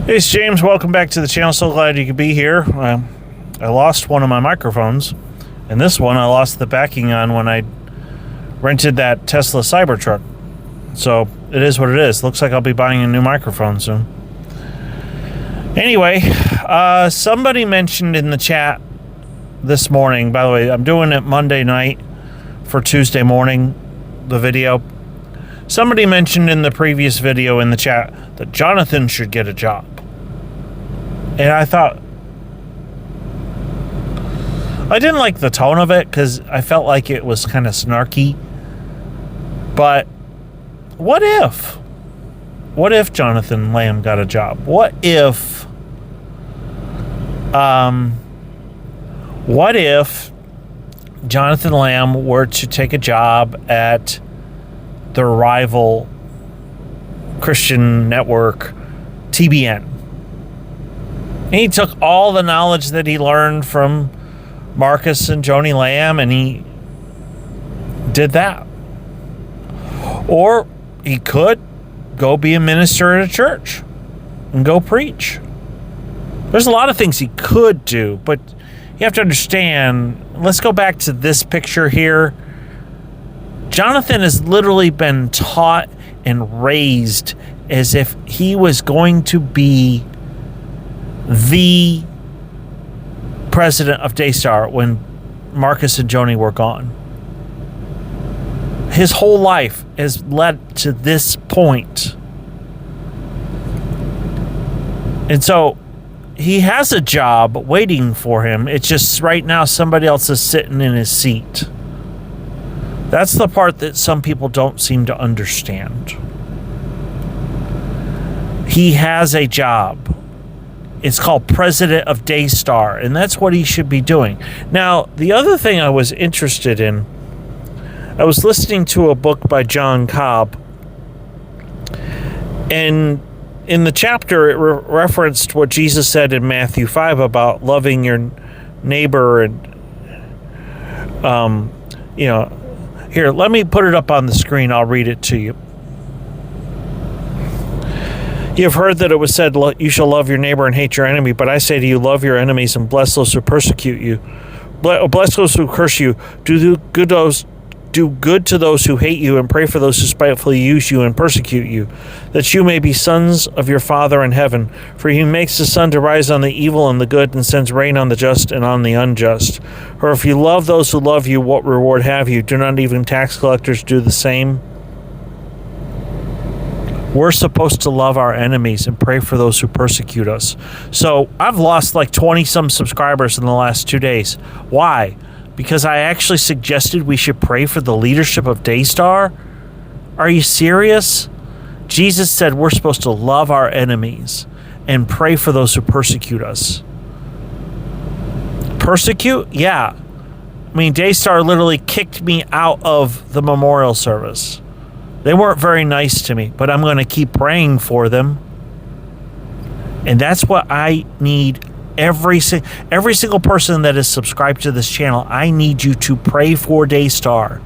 Hey, it's James. Welcome back to the channel. So glad you could be here. I lost one of my microphones, and this one I lost the backing on when I rented that Tesla Cybertruck. So it is what it is. Looks like I'll be buying a new microphone soon. Anyway, somebody mentioned in the chat this morning, by the way, I'm doing it Monday night for Tuesday morning, the video. Somebody mentioned in the previous video in the chat that Jonathan should get a job. And I thought, I didn't like the tone of it because I felt like it was kind of snarky. But what if? What if Jonathan Lamb got a job? What if Jonathan Lamb were to take a job at the rival Christian network, TBN? And he took all the knowledge that he learned from Marcus and Joni Lamb and he did that. Or he could go be a minister at a church and go preach. There's a lot of things he could do, but you have to understand, let's go back to this picture here. Jonathan has literally been taught and raised as if he was going to be the president of Daystar when Marcus and Joni were gone. His whole life has led to this point. And so he has a job waiting for him. It's just right now somebody else is sitting in his seat. That's the part that some people don't seem to understand. He has a job. It's called President of Daystar, and that's what he should be doing. Now, the other thing I was interested in, I was listening to a book by John Cobb, and in the chapter, it referenced what Jesus said in Matthew 5 about loving your neighbor and, here, let me put it up on the screen. I'll read it to you. You have heard that it was said, you shall love your neighbor and hate your enemy. But I say to you, love your enemies and bless those who persecute you. Bless those who curse you. Do good to those who hate you, and pray for those who spitefully use you and persecute you, that you may be sons of your Father in heaven. For he makes the sun to rise on the evil and the good, and sends rain on the just and on the unjust. For if you love those who love you, what reward have you? Do not even tax collectors do the same? We're supposed to love our enemies and pray for those who persecute us. So I've lost like 20-some subscribers in the last 2 days. Why? Because I actually suggested we should pray for the leadership of Daystar? Are you serious? Jesus said we're supposed to love our enemies and pray for those who persecute us. Persecute? Yeah. I mean, Daystar literally kicked me out of the memorial service. They weren't very nice to me, but I'm going to keep praying for them. And that's what I need. Every single person that is subscribed to this channel, I need you to pray for Daystar,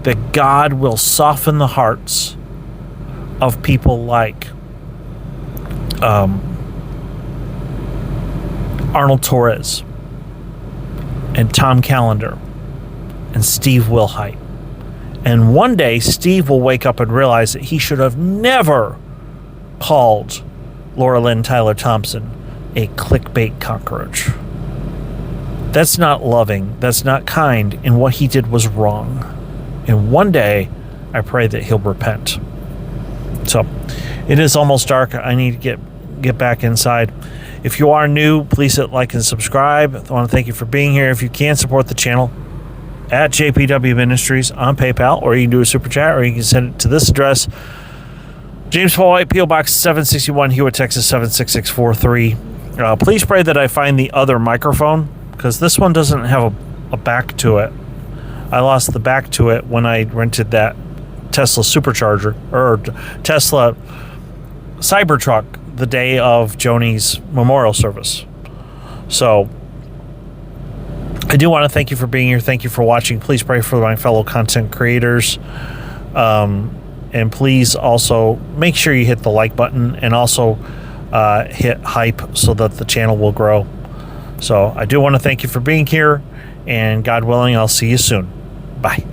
that God will soften the hearts of people like Arnold Torres and Tom Callender and Steve Wilhite. And one day, Steve will wake up and realize that he should have never called Laura Lynn Tyler Thompson a clickbait cockroach. That's not loving. That's not kind. And what he did was wrong. And one day, I pray that he'll repent. So, it is almost dark. I need to get back inside. If you are new, please hit like and subscribe. I want to thank you for being here. If you can support the channel, at JPW Ministries on PayPal, or you can do a super chat, or you can send it to this address, James Paul White, P.O. Box 761, Hewitt, Texas 76643. Please pray that I find the other microphone, because this one doesn't have a back to it. I lost the back to it when I rented that Tesla supercharger, or Tesla Cybertruck, the day of Joni's memorial service. So I do want to thank you for being here. Thank you for watching. Please pray for my fellow content creators. And please also make sure you hit the like button, and also hit hype so that the channel will grow. So I do want to thank you for being here, and God willing, I'll see you soon. Bye.